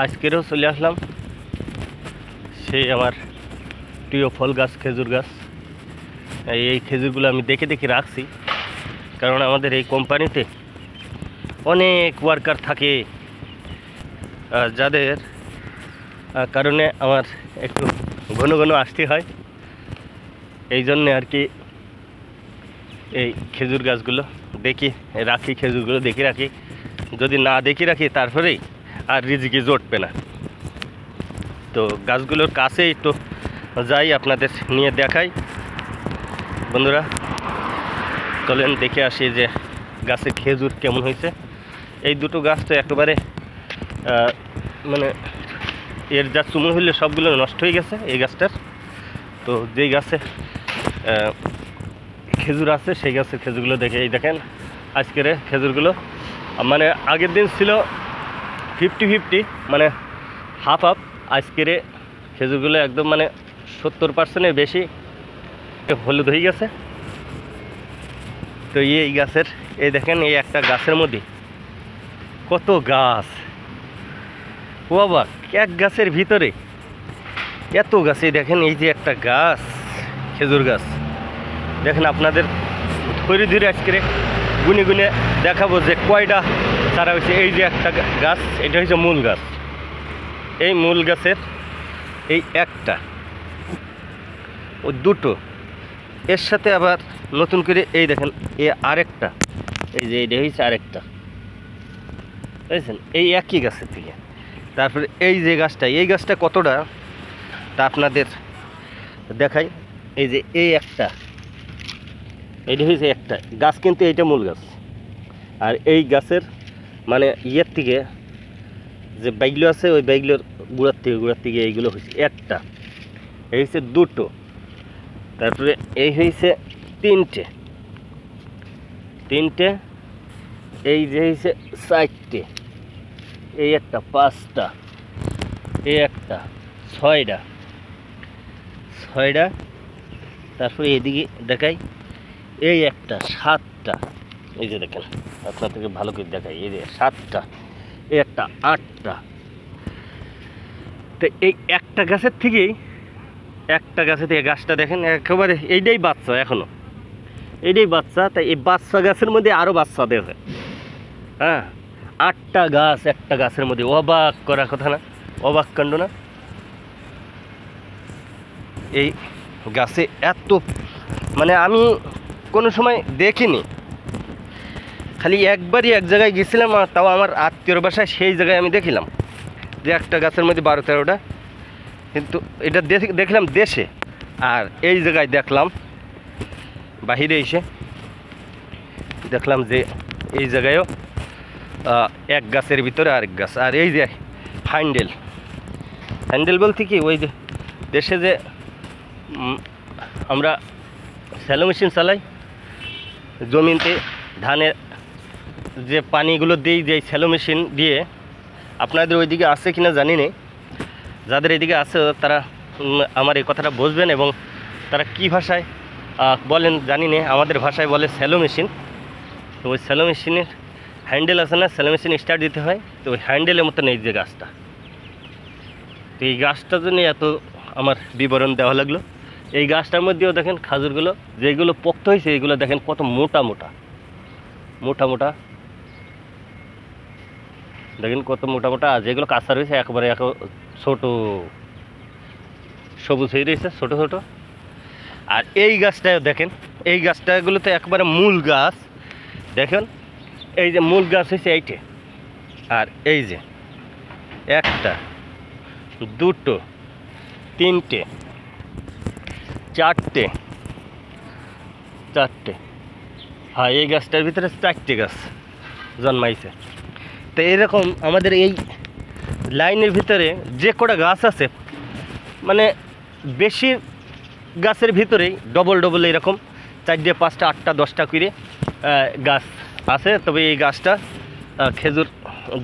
আজকেরও চলে আসলাম সেই আমার প্রিয় ফল গাছ খেজুর গাছ। এই খেজুরগুলো আমি দেখে দেখে রাখছি, কারণ আমাদের এই কোম্পানিতে অনেক ওয়ার্কার থাকে, যাদের কারণে আমার একটু ঘন ঘন আসতে হয়। এই জন্যে আর কি এই খেজুর গাছগুলো দেখি রাখি, খেজুরগুলো দেখে রাখি। যদি না দেখে রাখি তারপরেই আর রিজিকে জুটবে না। তো গাছগুলোর কাছে একটু যাই, আপনাদের নিয়ে দেখাই। বন্ধুরা চলেন দেখে আসি যে গাছের খেজুর কেমন হয়েছে। এই দুটো গাছ তো একেবারে মানে এর যা চুমু হইলে সবগুলো নষ্ট হয়ে গেছে এই গাছটার। তো যেই গাছে খেজুর আছে সেই গাছের খেজুরগুলো দেখে, এই দেখেন আজকের খেজুরগুলো মানে আগের দিন ছিল 50-50, মানে হাফ হাফ। আজকের খেজুরগুলো একদম মানে 70%-এর বেশি হলুদ হয়ে গেছে। তো এই গাছের এই দেখেন, এই একটা গাছের মধ্যে কত গাছ, ও বাবা, এক গাছের ভিতরে এত গাছ। এই দেখেন, এই যে একটা গাছ খেজুর গাছ, দেখেন আপনাদের ধরে ধরে আজকে গুনে গুনে দেখাবো যে কয়টা চারা হয়েছে। এই যে একটা গাছ, এটা হচ্ছে মূল গাছ। এই মূল গাছের এই একটা, ও দুটো, এর সাথে আবার নতুন করে এই দেখেন এ আরেকটা, এই যে এইটা হয়েছে আরেকটা, বুঝেছেন, এই একই গাছের থেকে। তারপরে এই যে গাছটা, এই গাছটা কতটা তা আপনাদের দেখাই। এই যে এই একটা, এইটা হয়েছে একটা গাছ, কিন্তু এইটা মূল গাছ। আর এই গাছের মানে ইয়ের থেকে যে বাইগুলো আছে, ওই বাইগুলোর গুঁড়ার থেকে এইগুলো হয়েছে একটা, এই হয়েছে দুটো, তারপরে এই হয়েছে তিনটে, এই যে হয়েছে চারটে, এই একটা পাঁচটা, এই একটা ছয়টা, তারপরে এদিকে দেখাই এই একটা সাতটা, এই যে দেখেন আপনাদেরকে ভালো করে দেখাই, এই যে সাতটা, এই একটা আটটা। তো এই একটা গাছের থেকেই গাছটা দেখেন একেবারে এইটাই বাচ্চা, এখনো এইটাই বাচ্চা। তাই এই বাচ্চা গাছের মধ্যে আরও বাচ্চা দেখে, হ্যাঁ, 8টা গাছ একটা গাছের মধ্যে। অবাক করার কথা না, অবাক কাণ্ড না? এই গাছে এত মানে আমি কোনো সময় দেখিনি, খালি একবারই এক জায়গায় গেছিলাম, আর তাও আমার আত্মীয়র বাসায়, সেই জায়গায় আমি দেখিলাম যে একটা গাছের মধ্যে 12-13টা। কিন্তু এটা দেখলাম দেশে, আর এই জায়গায় দেখলাম বাহিরে এসে দেখলাম যে এই জায়গায়ও এক গাছের ভিতরে আরেক গাছ। আর এই যে হ্যান্ডেল বলতে কি, ওই যে দেশে যে আমরা স্যালো মেশিন চালাই, জমিতে ধানের যে পানিগুলো দিই, যে স্যালো মেশিন দিয়ে, আপনাদের ওইদিকে আছে কিনা জানি না। যাদের এদিকে আছে তারা আমার এই কথাটা বুঝবেন, এবং তারা কি ভাষায় বলেন জানি না। আমাদের ভাষায় বলে স্যালো মেশিন। তো ওই স্যালো মেশিনের হ্যান্ডেল আছে না, স্যালো মেশিন স্টার্ট দিতে হয়, তো ওই হ্যান্ডেলের মতো নেই যে গাছটা। তো এই গাছটার জন্য এত আমার বিবরণ দেওয়া লাগলো। এই গাছটার মধ্যেও দেখেন খাজুরগুলো যেগুলো পোক্ত হয়েছে, এইগুলো দেখেন কত মোটা মোটা, দেখেন কত মোটা মোটা। আর যেগুলো কাঁচা রয়েছে একেবারে ছোট সবুজ হয়ে রয়েছে, ছোট ছোট। আর এই গাছটাও দেখেন, এই গাছটাগুলো তো একবারে মূল গাছ। দেখেন এই যে মূল গাছ হয়েছে এইটে, আর এই যে একটা, দুটো, তিনটে, চারটে, হ্যাঁ, এই গাছটার ভিতরে 4টে গাছ জন্মাইছে। তো এরকম আমাদের এই লাইনের ভিতরে যে কটা গাছ আছে, মানে বেশি গাছের ভিতরেই ডবল এরকম 4টে, 5টা, 8টা, 10টা করে গাছ আছে। তবে এই গাছটা খেজুর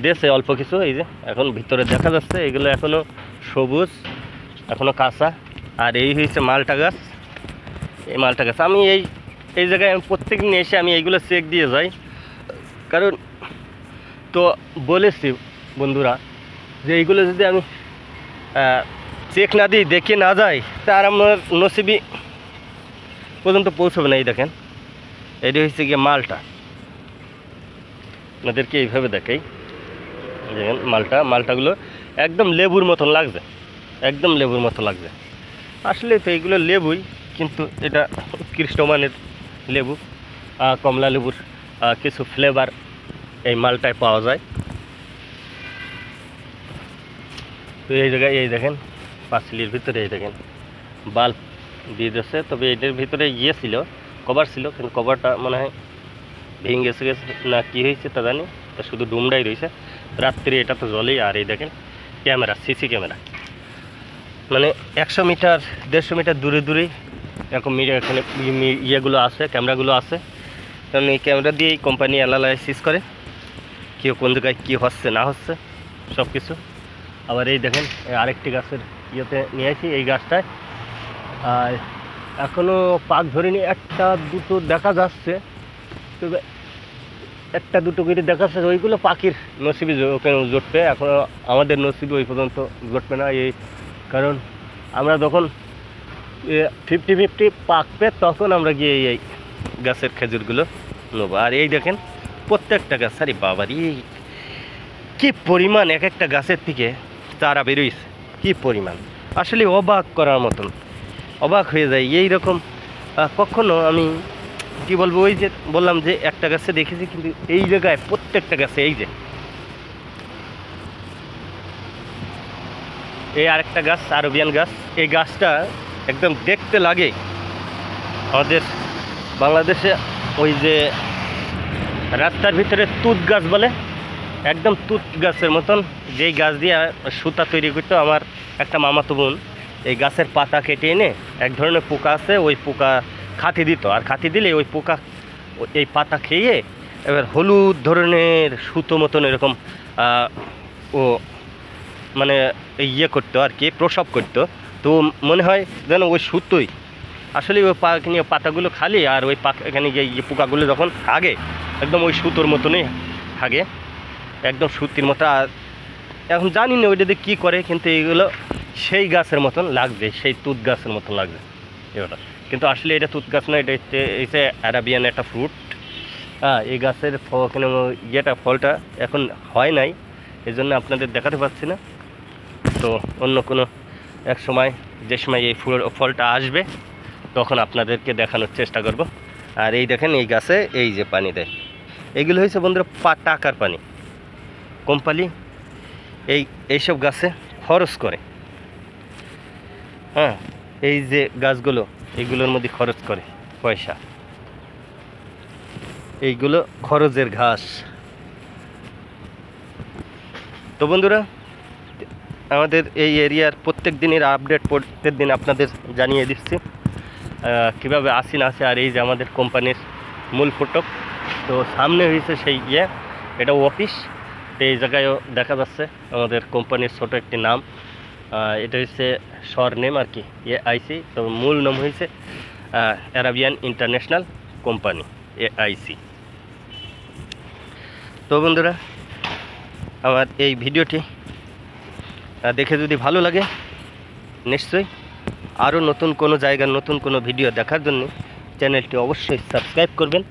দিয়েছে অল্প কিছু, এই যে এখন ভিতরে দেখা যাচ্ছে, এগুলো এখনও সবুজ, এখনও কাঁচা। আর এই হয়েছে মালটা গাছ। এই মালটা গাছ আমি এই জায়গায় প্রত্যেক দিন এসে আমি এইগুলো চেক দিয়ে যাই, কারণ তো বলেছি বন্ধুরা যে এইগুলো যদি আমি চেক না দিই, দেখে না যাই, তার আমার নসিবি পর্যন্ত পৌঁছবে না। এই দেখেন, এটি হচ্ছে গিয়ে মালটা। আপনাদেরকে এইভাবে দেখাই, দেখেন মালটাগুলো একদম লেবুর মতন লাগছে, একদম লেবুর মতো লাগছে। আসলে তো এইগুলো লেবুই, কিন্তু এটা উৎকৃষ্ট মানের লেবু, কমলা লেবুর কিছু ফ্লেভার এই মালটায় পাওয়া যায়। তো এই জায়গায় এই দেখেন পাঁচিলের ভিতরে এই দেখেন বাল্ব দিয়ে দিচ্ছে, তবে এটার ভিতরে ইয়ে ছিল, কভার ছিল, কিন্তু কভারটা মনে হয় ভেঙে গেছে না কি হয়েছে তা জানি, তা শুধু ডুমটাই রয়েছে। রাত্রি এটা তো জ্বলেই। আর এই দেখেন ক্যামেরা, সিসি ক্যামেরা, মানে 100 মিটার 150 মিটার দূরে দূরেই এরকম এখানে ইয়েগুলো আছে, ক্যামেরাগুলো আছে। কারণ এই ক্যামেরা দিয়েই কোম্পানি অ্যানালাইসিস করে কেউ কোন জায়গায় কী হচ্ছে না হচ্ছে সব কিছু। আবার এই দেখেন আরেকটি গাছের ইয়েতে নিয়ে আসি, এই গাছটায় আর এখনও পাক ধরিনি, একটা দুটো দেখা যাচ্ছে, তবে একটা দুটো করে দেখা যাচ্ছে। ওইগুলো পাখির নসিবি জুটবে, এখনও আমাদের নসিবি ওই পর্যন্ত জুটবে না। এই কারণ আমরা যখন 50-50 পাকবে তখন আমরা গিয়ে এই গাছের খেজুরগুলো নেবো। আর এই দেখেন প্রত্যেকটা গাছ, আরে বাবারই কী পরিমাণ, এক একটা গাছের থেকে চারা বেরোইছে, কী পরিমাণ, আসলে অবাক করার মতন, অবাক হয়ে যায়। এই রকম কখনো আমি কি বলবো, ওই যে বললাম যে একটা গাছে দেখেছি, কিন্তু এই জায়গায় প্রত্যেকটা গাছে এই যে এই আরেকটা গাছ আরবিয়ান গাছ, এই গাছটা একদম দেখতে লাগে আমাদের বাংলাদেশে ওই যে রাস্তার ভিতরে তুত গাছ বলে, একদম তুত গাছের মতন, যেই গাছ দিয়ে সুতা তৈরি করতো আমার একটা মামাতো বোন। এই গাছের পাতা কেটে এনে এক ধরনের পোকা আছে, ওই পোকা খাতি দিত, আর খাতি দিলে ওই পোকা এই পাতা খেয়ে এবার হলুদ ধরনের সুতো মতন এরকম ও মানে ইয়ে করতো আর কি, প্রসব করতো। তো মনে হয় যেন ওই সুতোই আসলে ওই পাতাগুলো খালি, আর ওই এখানে গিয়ে পোকাগুলো যখন হাগে একদম ওই সুতোর মতনই হাগে, একদম সুতির মতো। আর এখন জানি না ওইটাতে কী করে, কিন্তু এইগুলো সেই গাছের মতন লাগছে, সেই তুত গাছের মতন লাগছে এটা। কিন্তু আসলে এটা তুত গাছ না, এটা হচ্ছে আরাবিয়ান একটা ফ্রুট। এই গাছের এখানে ইয়েটা ফলটা এখন হয় নাই, এই জন্য আপনাদের দেখাতে পারছি না। তো অন্য কোনো এক সময়, যে সময় এই ফলটা আসবে তখন আপনাদেরকে দেখানোর চেষ্টা করব। আর এই দেখেন এই গাছে এই যে পানি দেয়, এইগুলো হয়েছে বন্ধুরা টাকার পানি। কোম্পানি এইসব গাছে খরচ করে, হ্যাঁ, এই যে গাছগুলো এইগুলোর মধ্যে খরচ করে পয়সা, এইগুলো খরচের ঘাস। তো বন্ধুরা, আমাদের এই এরিয়ার প্রত্যেক দিনের আপডেট প্রত্যেক দিন আপনাদের জানিয়ে দিচ্ছি কীভাবে আসি না আসে। আর এই যে আমাদের কোম্পানির মূল ফটক, তো সামনে হয়েছে সেই এটা অফিস। তো এই জায়গায়ও দেখা যাচ্ছে আমাদের কোম্পানির ছোট একটি নাম, এটা হচ্ছে নেম আর কি, AIC। তো মূল নাম হয়েছে আরাবিয়ান ইন্টারন্যাশনাল কোম্পানি, AIC। তো বন্ধুরা, আমার এই ভিডিওটি দেখে যদি ভালো লাগে, নিশ্চয়ই আরও নতুন কোনো জায়গার নতুন কোনো ভিডিও দেখার জন্য চ্যানেলটি অবশ্যই সাবস্ক্রাইব করবেন।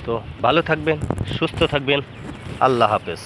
তো ভালো থাকবেন, সুস্থ থাকবেন, আল্লাহ হাফেজ।